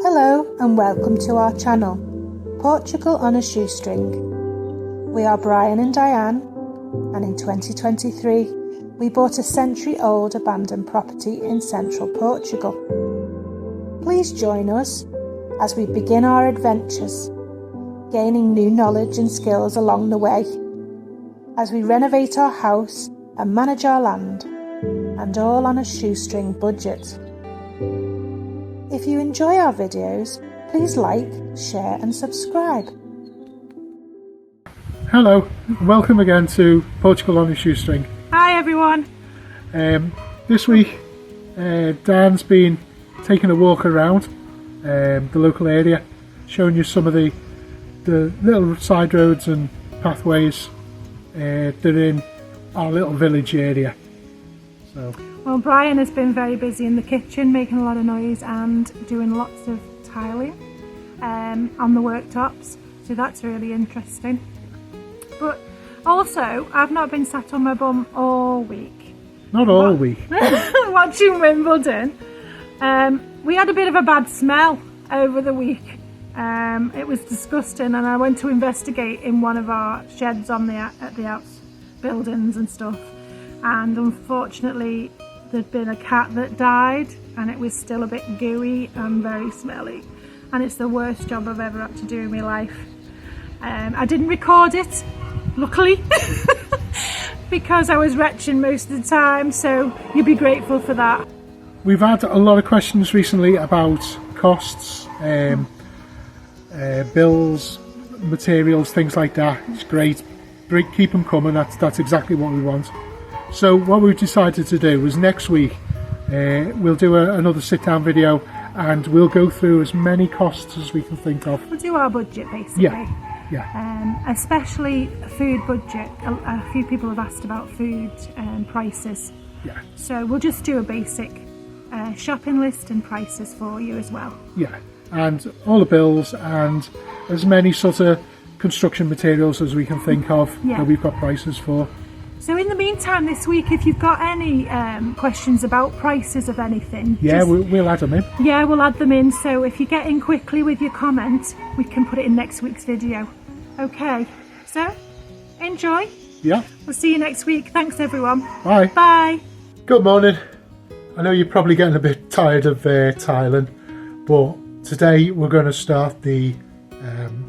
Hello and welcome to our channel, Portugal on a Shoestring. We are Brian and Diane, and in 2023 we bought a century-old abandoned property in central Portugal. Please join us as we begin our adventures, gaining new knowledge and skills along the way, as we renovate our house and manage our land, and all on a shoestring budget. If you enjoy our videos, please like, share and subscribe. Hello, welcome again to Portugal on a Shoestring. Hi everyone. This week Dan's been taking a walk around the local area, showing you some of the little side roads and pathways that are in our little village area. Well, Brian has been very busy in the kitchen, making a lot of noise and doing lots of tiling on the worktops, so that's really interesting. But also, I've not been sat on my bum all week. Not all week. Watching Wimbledon. We had a bit of a bad smell over the week. It was disgusting, and I went to investigate in one of our sheds on at the outbuildings and stuff. And unfortunately there'd been a cat that died, and it was still a bit gooey and very smelly, and it's the worst job I've ever had to do in my life. I didn't record it, luckily, because I was retching most of the time, so you'll be grateful for that. We've had a lot of questions recently about costs, bills, materials, things like that. It's great, keep them coming, that's exactly what we want. So what we've decided to do was next week we'll do another sit-down video, and we'll go through as many costs as we can think of. We'll do our budget basically. Yeah. Especially a food budget. A few people have asked about food prices. Yeah. So we'll just do a basic shopping list and prices for you as well. Yeah, and all the bills and as many sort of construction materials as we can think of that we've got prices for. So in the meantime this week, if you've got any questions about prices of anything, we'll add them in. Yeah, we'll add them in. So if you get in quickly with your comment, we can put it in next week's video. Okay, so enjoy. Yeah. We'll see you next week. Thanks everyone. Bye. Bye. Good morning. I know you're probably getting a bit tired of tiling, but today we're going to start the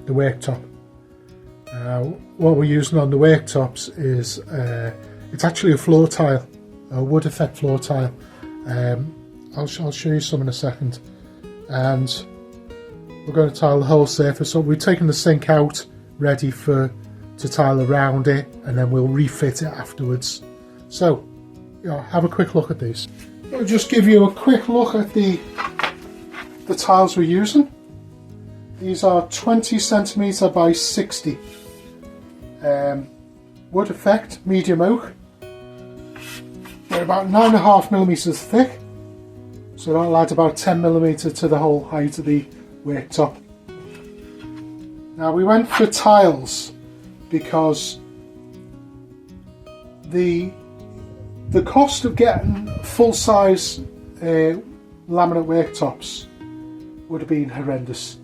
worktop. What we're using on the worktops is it's actually a floor tile, a wood effect floor tile. I'll show you some in a second. And we're going to tile the whole surface. So we've taken the sink out, ready to tile around it, and then we'll refit it afterwards. So have a quick look at these. I'll just give you a quick look at the tiles we're using. These are 20 centimetre by 60. Wood effect, medium oak. They're about 9.5 millimetres thick, so that'll add about 10 millimetre to the whole height of the worktop. Now we went for tiles because the cost of getting full-size laminate worktops would have been horrendous.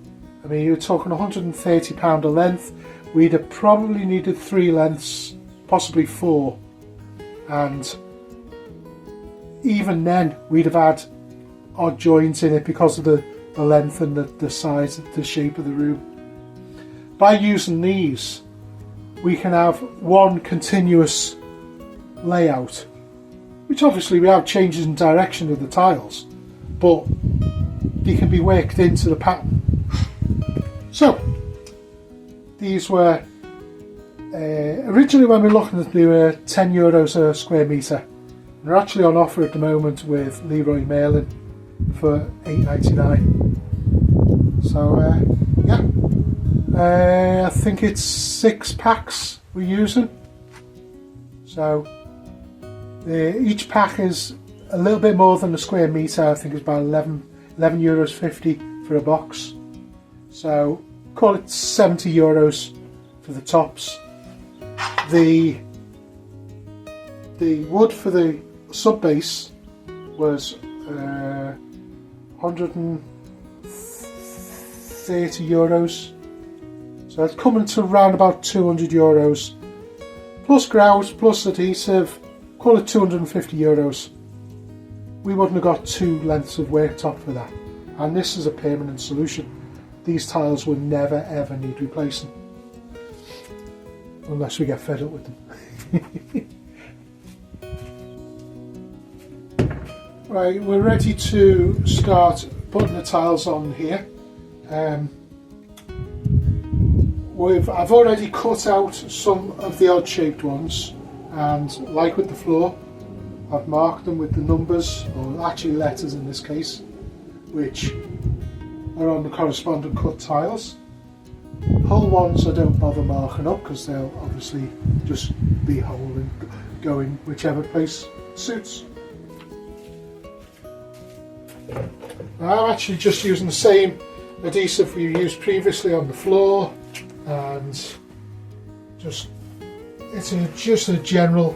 I mean, you're talking £130 a length. We'd have probably needed 3 lengths, possibly 4, and even then we'd have had odd joints in it because of the length and the size, the shape of the room. By using these, we can have one continuous layout, which obviously we have changes in direction of the tiles, but they can be worked into the pattern. So these were originally, when we were looking at, they were €10 a square metre. They're actually on offer at the moment with Leroy Merlin for £8.99. So I think it's 6 packs we're using. So each pack is a little bit more than a square metre. I think it's about €11.50 for a box. So call it €70 for the tops. The wood for the sub base was 130 €30. So it's coming to around about €200 plus grout plus adhesive, call it €250. We wouldn't have got 2 lengths of worktop for that, and this is a permanent solution. These tiles will never ever need replacing unless we get fed up with them. Right, we're ready to start putting the tiles on here. I've already cut out some of the odd shaped ones, and like with the floor, I've marked them with the numbers, or actually letters in this case, which are on the corresponding cut tiles. Whole ones I don't bother marking up because they'll obviously just be whole and go in whichever place suits. I'm actually just using the same adhesive we used previously on the floor, and it's just a general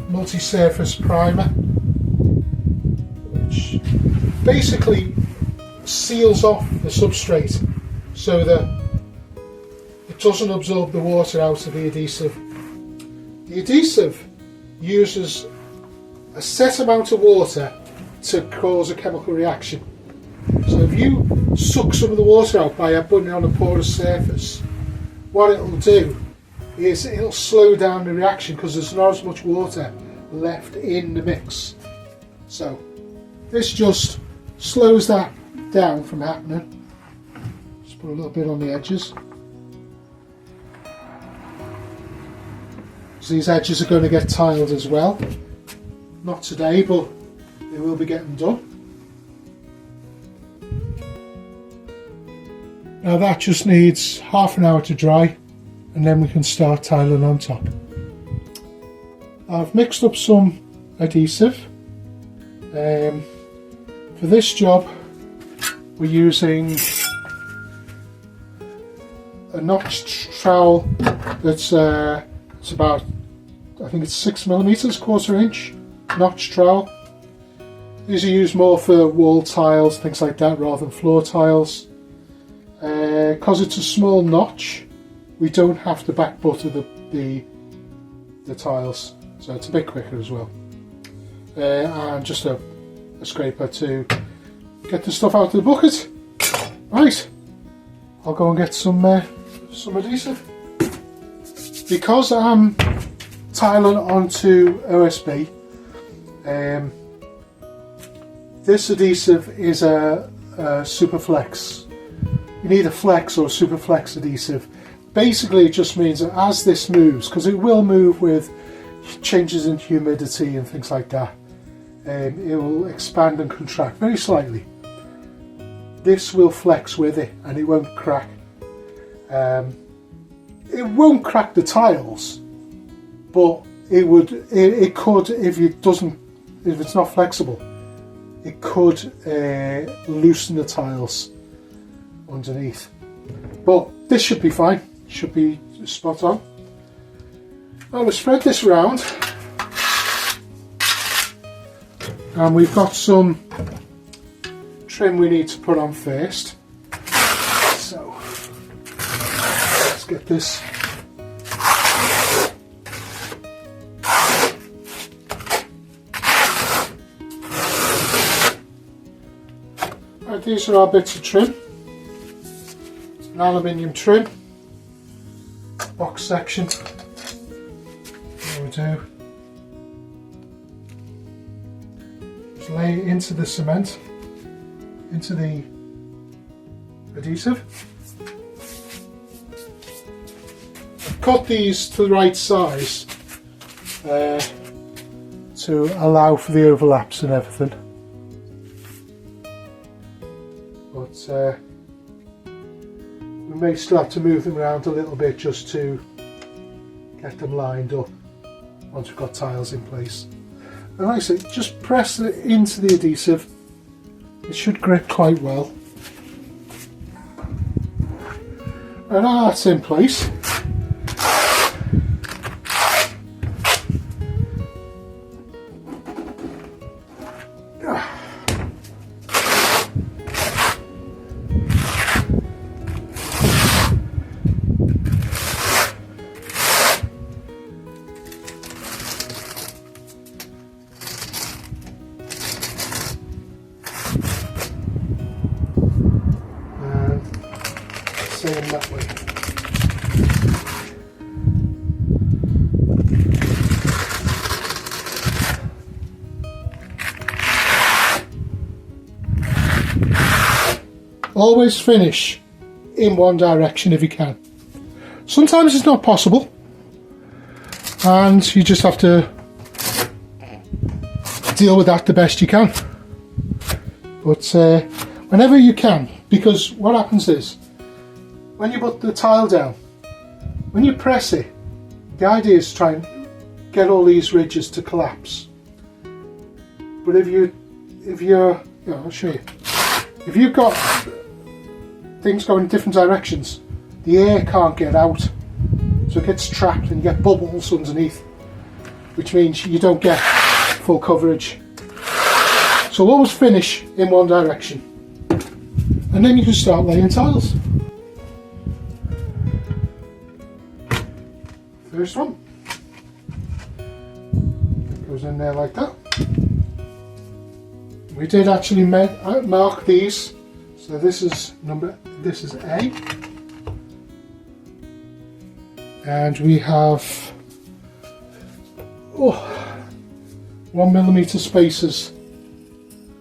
multi-surface primer which basically seals off the substrate so that it doesn't absorb the water out of the adhesive. The adhesive uses a set amount of water to cause a chemical reaction. So if you suck some of the water out by putting it on a porous surface, what it will do is it'll slow down the reaction because there's not as much water left in the mix. So this just slows that down from happening. Just put a little bit on the edges. So these edges are going to get tiled as well. Not today, but they will be getting done. Now that just needs half an hour to dry, and then we can start tiling on top. I've mixed up some adhesive. For this job we're using a notched trowel that's it's about, I think it's 6mm, 1/4 inch notched trowel. These are used more for wall tiles, things like that, rather than floor tiles. Because it's a small notch, we don't have to back butter the tiles, so it's a bit quicker as well. And just a scraper to get the stuff out of the bucket. Right, I'll go and get some adhesive. Because I'm tiling onto OSB, this adhesive is a super flex. You need a flex or a super flex adhesive. Basically it just means that as this moves, because it will move with changes in humidity and things like that, it will expand and contract very slightly. This will flex with it and it won't crack. It won't crack the tiles, but it could if it's not flexible. It could loosen the tiles underneath, but this should be fine, should be spot on. Well, we'll spread this around, and we've got some trim we need to put on first, so let's get this. Right, these are our bits of trim. An aluminium trim, box section. There we do. Just lay it into the cement, into the adhesive. I've cut these to the right size to allow for the overlaps and everything. But we may still have to move them around a little bit just to get them lined up once we've got tiles in place. And like I say, just press it into the adhesive. It should grip quite well. And now that's in place, staying that way. Always finish in one direction if you can. Sometimes it's not possible and you just have to deal with that the best you can. But whenever you can, because what happens is when you put the tile down, when you press it, the idea is to try and get all these ridges to collapse. But if you're, I'll show you. If you've got things going in different directions, the air can't get out, so it gets trapped and you get bubbles underneath, which means you don't get full coverage. So always finish in one direction and then you can start laying tiles. First one goes in there like that. We did actually mark these, so this is A, and we have 1 millimeter spaces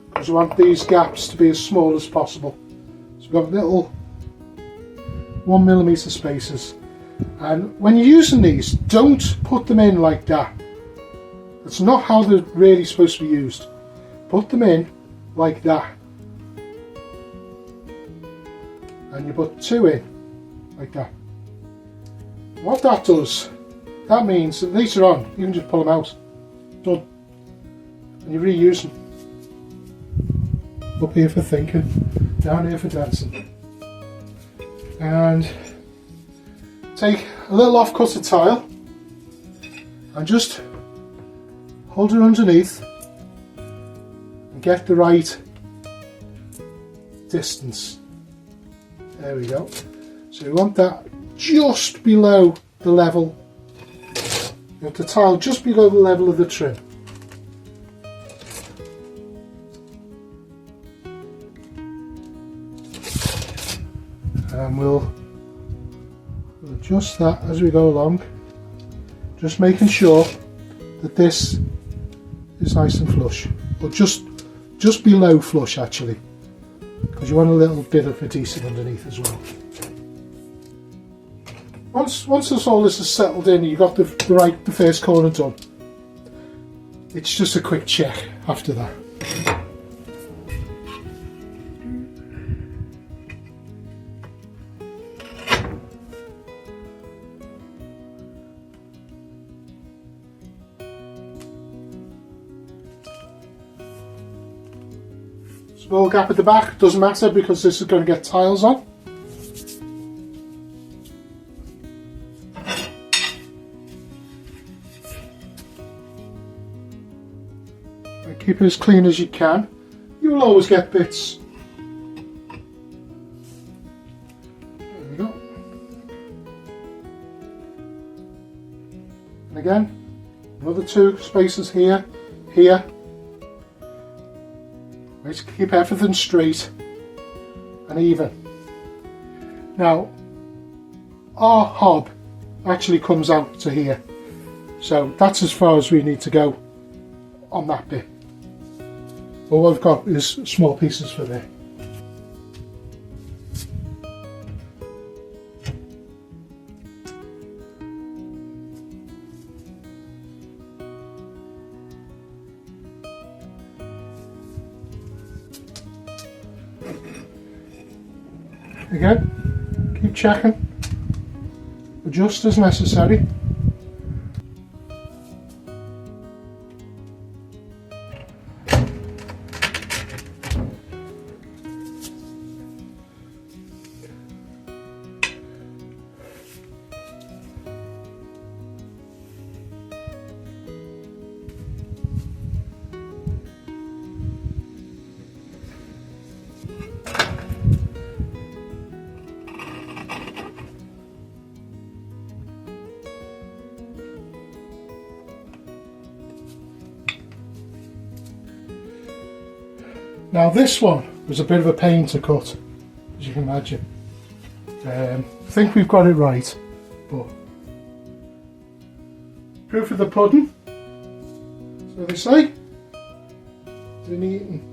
because we want these gaps to be as small as possible. So we've got little 1 millimeter spaces, and when you're using these, don't put them in like that. That's not how they're really supposed to be used. Put them in like that, and you put 2 in like that. What that does, that means that later on you can just pull them out, done, and you reuse them. Up here for thinking, down here for dancing. And take a little off-cutted tile and just hold it underneath and get the right distance. There we go. So we want that just below the level, you want the tile just below the level of the trim. And we'll adjust that as we go along, just making sure that this is nice and flush, or just below flush actually, because you want a little bit of adhesive underneath as well. Once all this is settled in, you've got the first corner done. It's just a quick check after that. Small gap at the back, doesn't matter because this is going to get tiles on. And keep it as clean as you can. You will always get bits. There we go. And again, another 2 spaces here, here. Let's keep everything straight and even. Now, our hob actually comes out to here, so that's as far as we need to go on that bit. All I've got is small pieces for there. Again, keep checking, adjust as necessary. Now this one was a bit of a pain to cut, as you can imagine. I think we've got it right, but proof of the pudding, so they say. It's been eaten.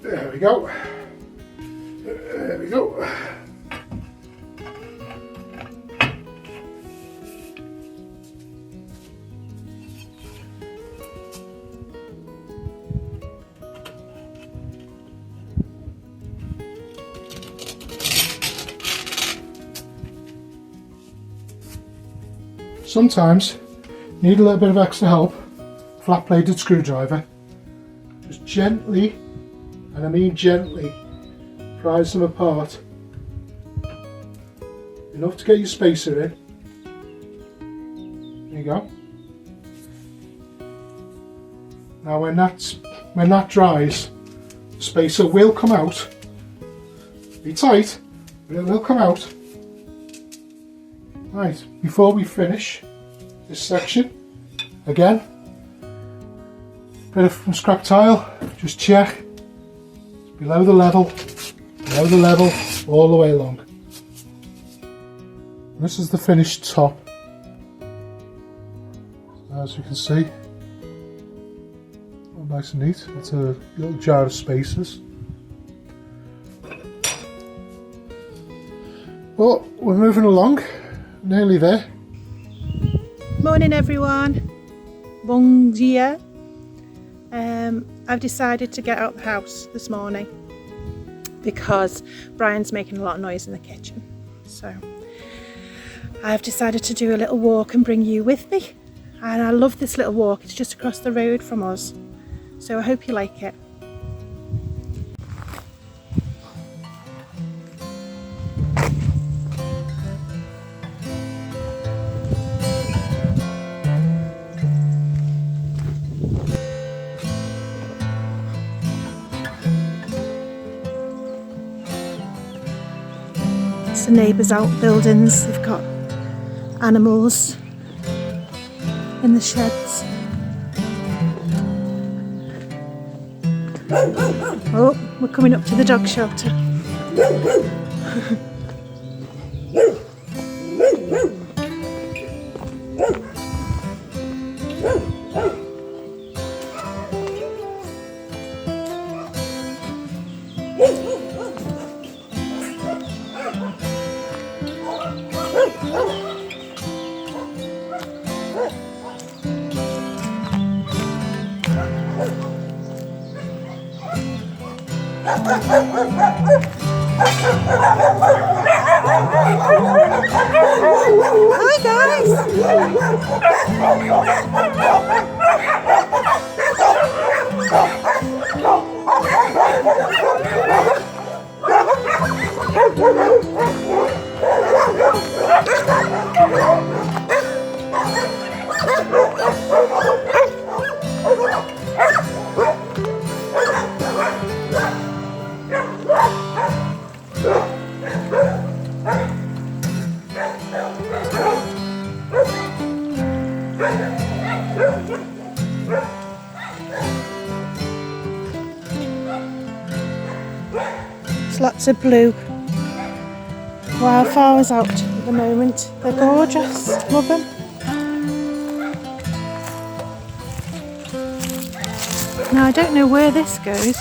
There we go. There we go. Sometimes you need a little bit of extra help. Flat bladed screwdriver. Just gently, and I mean gently, prise them apart. Enough to get your spacer in. There you go. Now when that dries, the spacer will come out. Be tight, but it will come out. Right, before we finish this section, again, bit of scrap tile, just check. It's below the level, all the way along. This is the finished top. As you can see, all nice and neat. It's a little jar of spacers. Well, we're moving along, nearly there. Morning everyone, bon dia. I've decided to get out the house this morning because Brian's making a lot of noise in the kitchen. So I've decided to do a little walk and bring you with me. And I love this little walk, it's just across the road from us. So I hope you like it. The neighbours' outbuildings, they've got animals in the sheds. Oh, we're coming up to the dog shelter. Hi There's lots of blue wildflowers out at the moment. They're gorgeous. Love them. Now I don't know where this goes.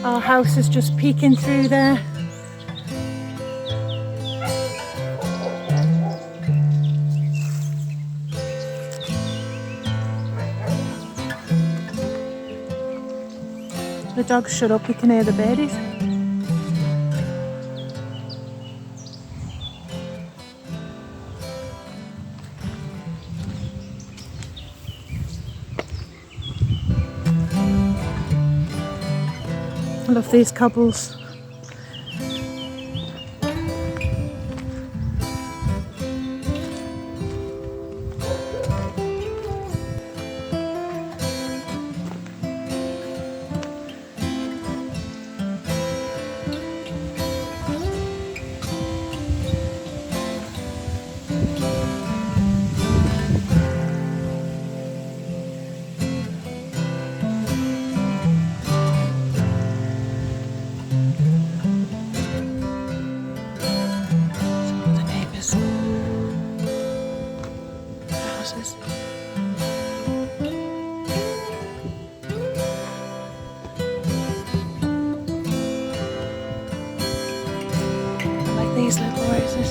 Our house is just peeking through there. The dogs shut up, we can hear the birdies. I love these cobbles. These little roses.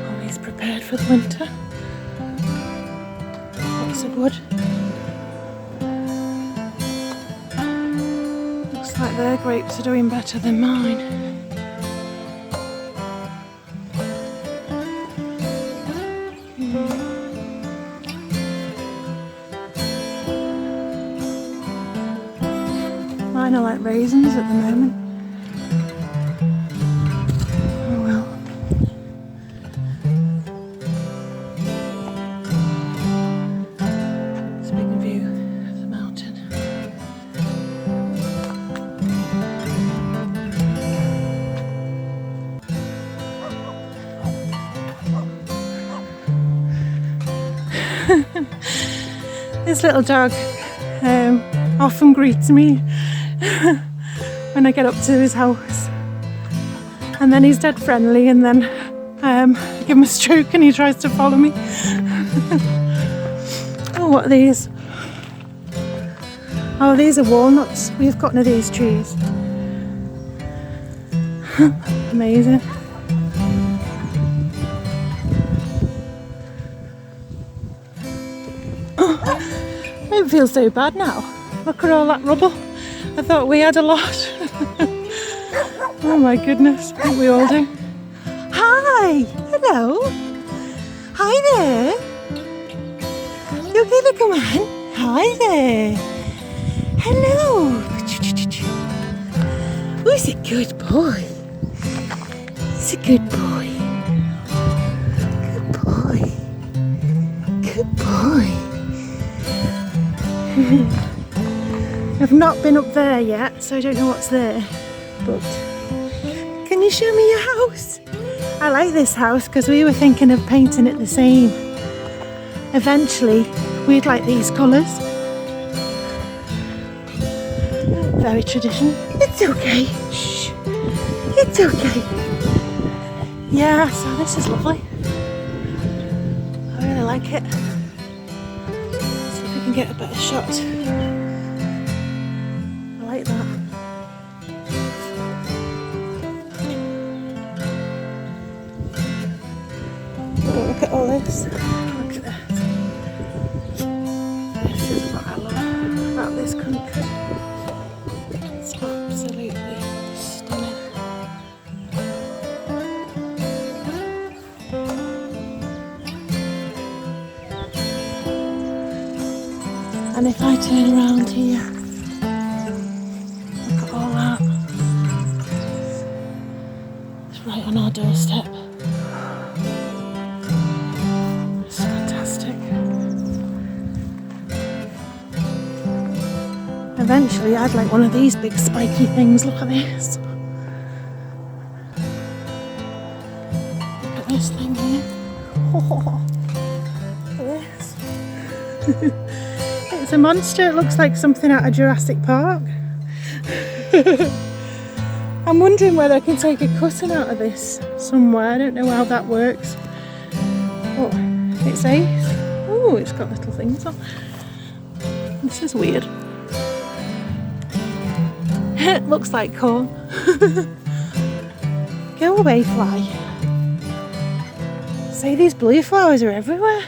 Always prepared for the winter. Lots of wood. Like their grapes are doing better than mine. Mine are like raisins at the moment. Oh well. It's a big view of the mountain. This little dog often greets me when I get up to his house, and then he's dead friendly, and then I give him a stroke and he tries to follow me. Oh, what are these? Oh, these are walnuts. We've got one of these trees. Amazing. I don't feel so bad now. Look at all that rubble. I thought we had a lot. Oh my goodness, I think we all do. Hi! Hello! Hi there! You okay to come on? Hi there! Hello! Who's a good boy? He's a good boy. Good boy. Good boy. I've not been up there yet, so I don't know what's there, but can you show me your house? I like this house because we were thinking of painting it the same. Eventually, we'd like these colours. Very traditional. It's okay. Shh. It's okay. Yeah, so this is lovely. I really like it. See if we can get a better shot. I like that. Oh, look at all this. Look at that. This is what I love about this country. It's absolutely stunning. And if I turn around here, look at all that. It's right on our doorstep. It's fantastic. Eventually I'd like one of these big spiky things. Look at this. Look at this thing here. Oh, look at this. It's a monster. It looks like something out of Jurassic Park. I'm wondering whether I can take a cutting out of this somewhere. I don't know how that works. Oh, it's ace. Oh, it's got little things on. This is weird. It looks like corn. Go away, fly. Say, these blue flowers are everywhere.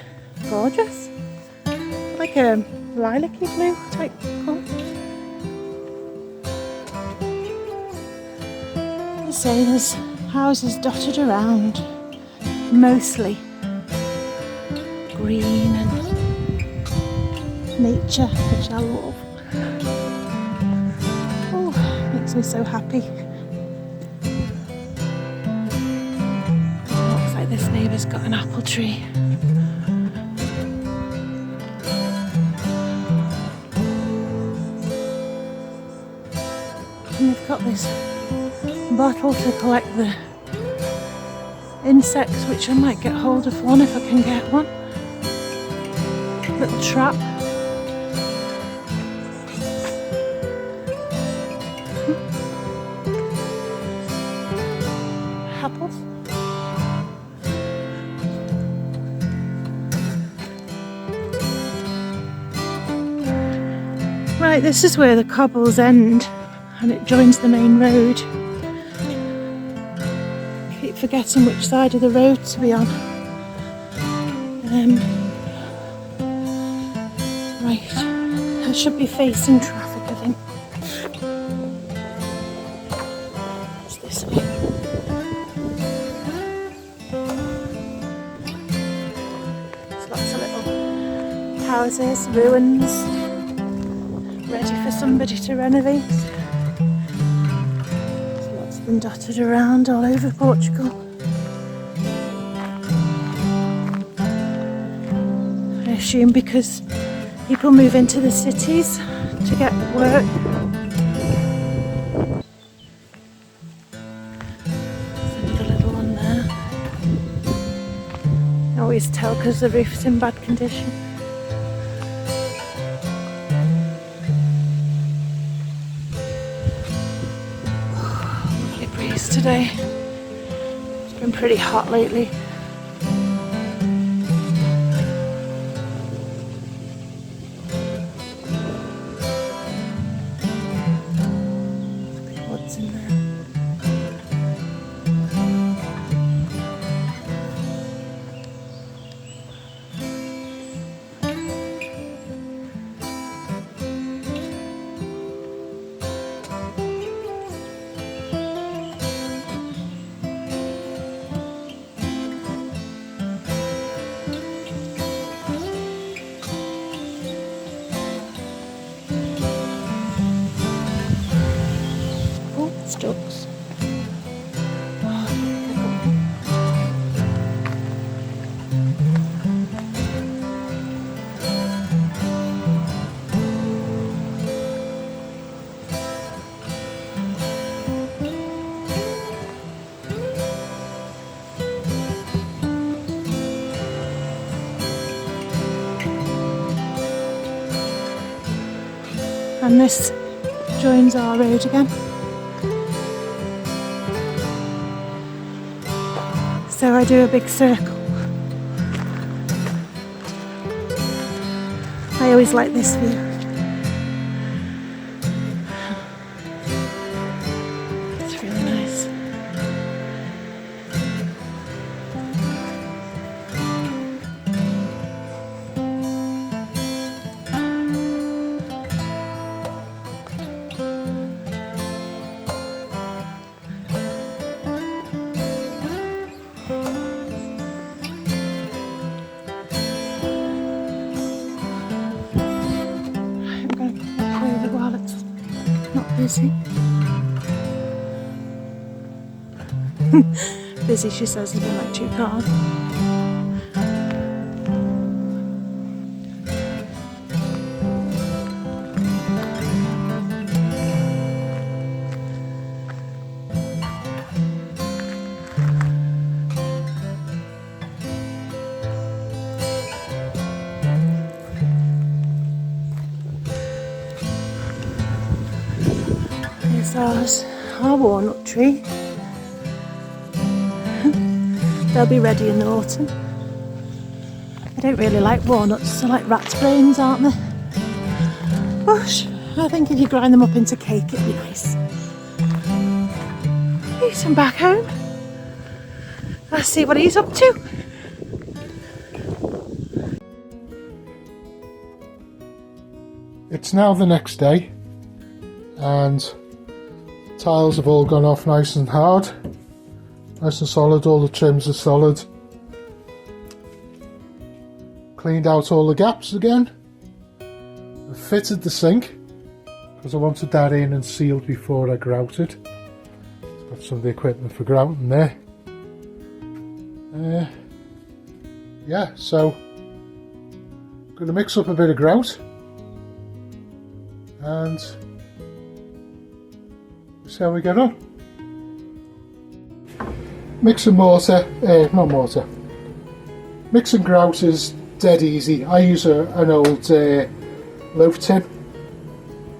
gorgeous. Like a lilac-y blue type colour. As I say, there's houses dotted around, mostly green and nature, which I love. Oh, makes me so happy. Looks like this neighbour's got an apple tree. And they've got this bottle to collect the insects, which I might get hold of one if I can get one. Little trap. Apples. Right, this is where the cobbles end and it joins the main road. I keep forgetting which side of the road to be on. Right, I should be facing traffic, I think. It's this way. There's lots of little houses, ruins, ready for somebody to renovate. There's lots of them dotted around all over Portugal. I assume because people move into the cities to get work. There's another little one there. I always tell because the roof's in bad condition. Lovely breeze today. It's been pretty hot lately. What's in there? Ducks. And this joins our road again. So I do a big circle. I always like this view. It's really nice. While it's not busy. Busy, she says, has been like 2 cars. Here's our walnut tree. They'll be ready in the autumn. I don't really like walnuts, they're like rat's brains, aren't they? But I think if you grind them up into cake, it'd be nice. Ethan back home. Let's see what he's up to. It's now the next day and tiles have all gone off nice and hard, nice and solid. All the trims are solid. Cleaned out all the gaps again. I fitted the sink because I wanted that in and sealed before I grouted. Got some of the equipment for grouting there. Yeah, so I'm going to mix up a bit of grout and see how we get on. Mixing Mixing grout is dead easy. I use an old loaf tin,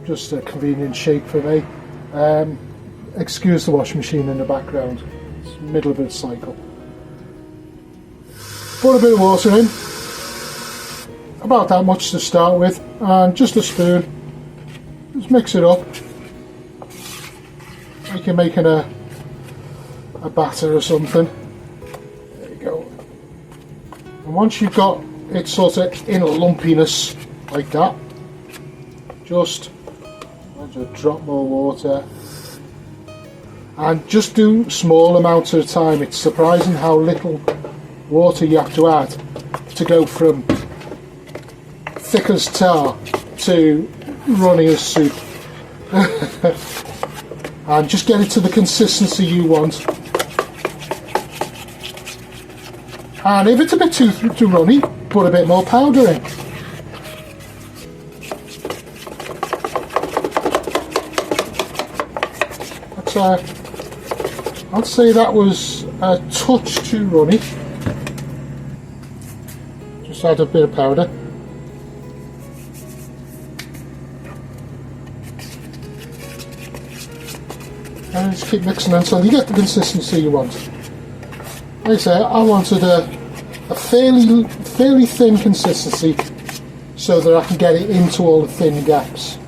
just a convenient shape for me. Excuse the washing machine in the background, it's the middle of its cycle. Put a bit of water in, about that much to start with, and just a spoon. Just mix it up like you're making a batter or something. There you go. And once you've got it sort of in a lumpiness like that, just drop more water and just do small amounts at a time. It's surprising how little water you have to add to go from thick as tar to runny as soup. And just get it to the consistency you want. And if it's a bit too runny, put a bit more powder in. I'd say that was a touch too runny. Just add a bit of powder. And just keep mixing until you get the consistency you want. Like I say, I wanted a fairly thin consistency so that I can get it into all the thin gaps.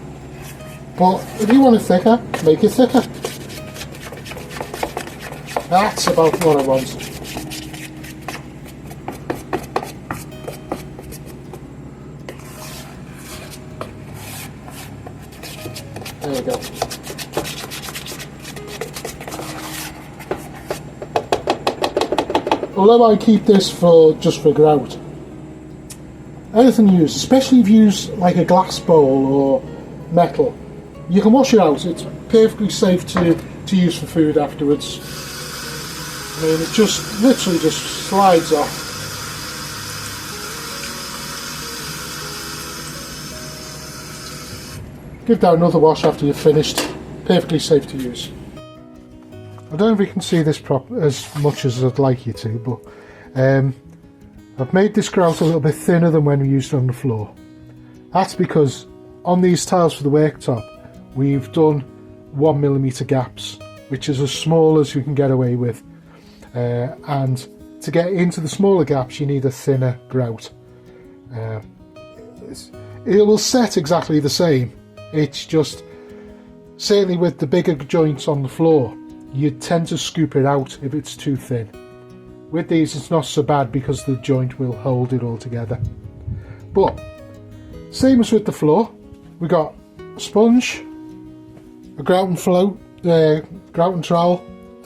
But if you want it thicker, make it thicker. That's about what I want. There we go. Although I keep this just for grout, anything you use, especially if you use like a glass bowl or metal, you can wash it out. It's perfectly safe to use for food afterwards. I mean, it just literally just slides off. Give that another wash after you've finished. Perfectly safe to use. I don't know if you can see this as much as I'd like you to, but I've made this grout a little bit thinner than when we used it on the floor. That's because on these tiles for the worktop, we've done 1mm gaps, which is as small as you can get away with. And to get into the smaller gaps, you need a thinner grout. It will set exactly the same. It's just, certainly with the bigger joints on the floor, you tend to scoop it out if it's too thin. With these it's not so bad because the joint will hold it all together. But same as with the floor, we got a sponge, a grouting trowel,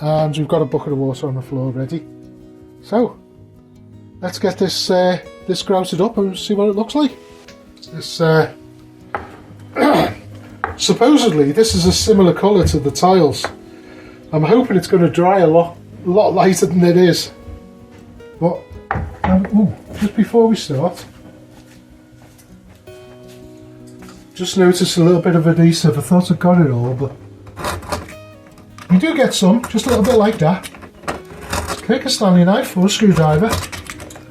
and we've got a bucket of water on the floor ready. So let's get this grouted up and see what it looks like. This supposedly this is a similar colour to the tiles. I'm hoping it's going to dry a lot lighter than it is. But just before we start, just noticed a little bit of adhesive. I thought I'd got it all, but you do get some, just a little bit like that. Take a Stanley knife or a screwdriver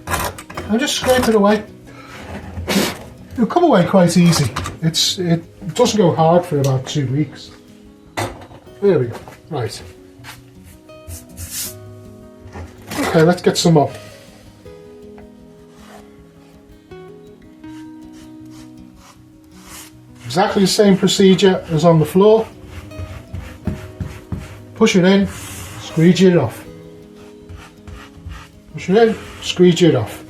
and just scrape it away. It'll come away quite easy. It doesn't go hard for about 2 weeks. There we go. Right. Okay, let's get some up. Exactly the same procedure as on the floor. Push it in, squeegee it off. Push it in, squeegee it off.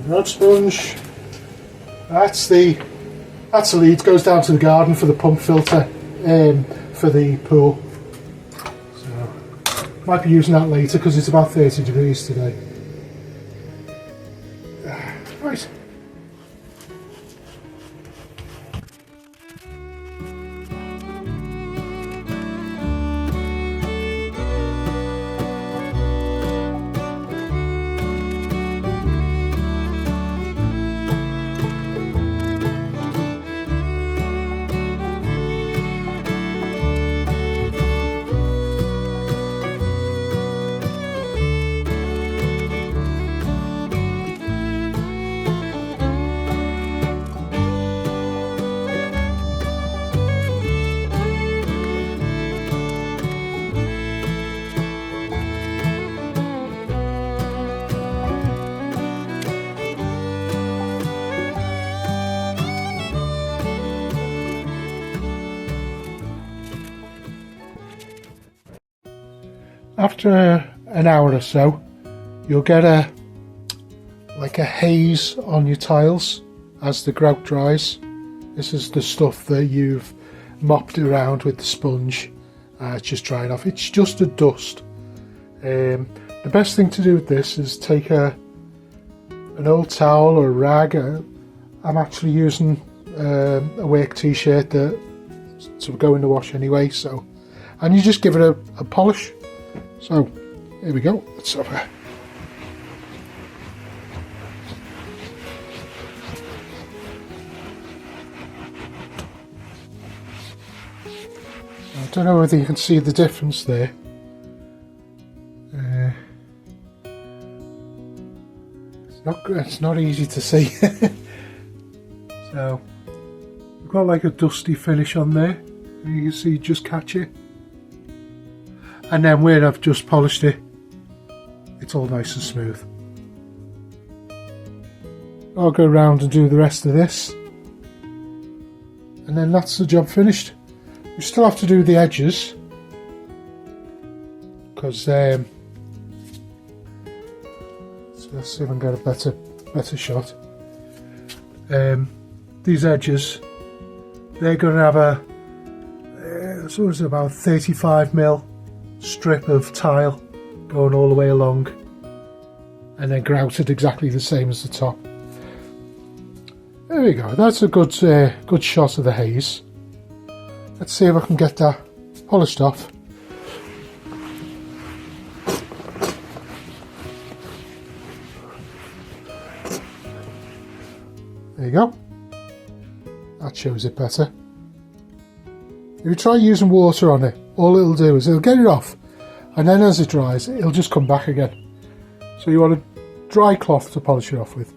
Rod sponge. That's the lead, goes down to the garden for the pump filter for the pool. So might be using that later because it's about 30 degrees today. Right. After an hour or so, you'll get a haze on your tiles as the grout dries. This is the stuff that you've mopped around with the sponge. It's just drying off. It's just a dust. The best thing to do with this is take an old towel or a rag. I'm actually using a work t-shirt that sort of go in the wash anyway. So, and you just give it a polish. So, here we go. Let's have a... I don't know whether you can see the difference there. It's not easy to see. So, we've got like a dusty finish on there. You can see, just catch it. And then where I've just polished it, it's all nice and smooth. I'll go around and do the rest of this. And then that's the job finished. You still have to do the edges. Because, so let's see if I can get a better shot. These edges, they're going to have a, so it's about 35mm strip of tile going all the way along, and then grouted exactly the same as the top. There we go. That's a good shot of the haze. Let's see if I can get that polished off. There you go. That shows it better. If you try using water on it, all it'll do is it'll get it off, and then as it dries, it'll just come back again. So you want a dry cloth to polish it off with.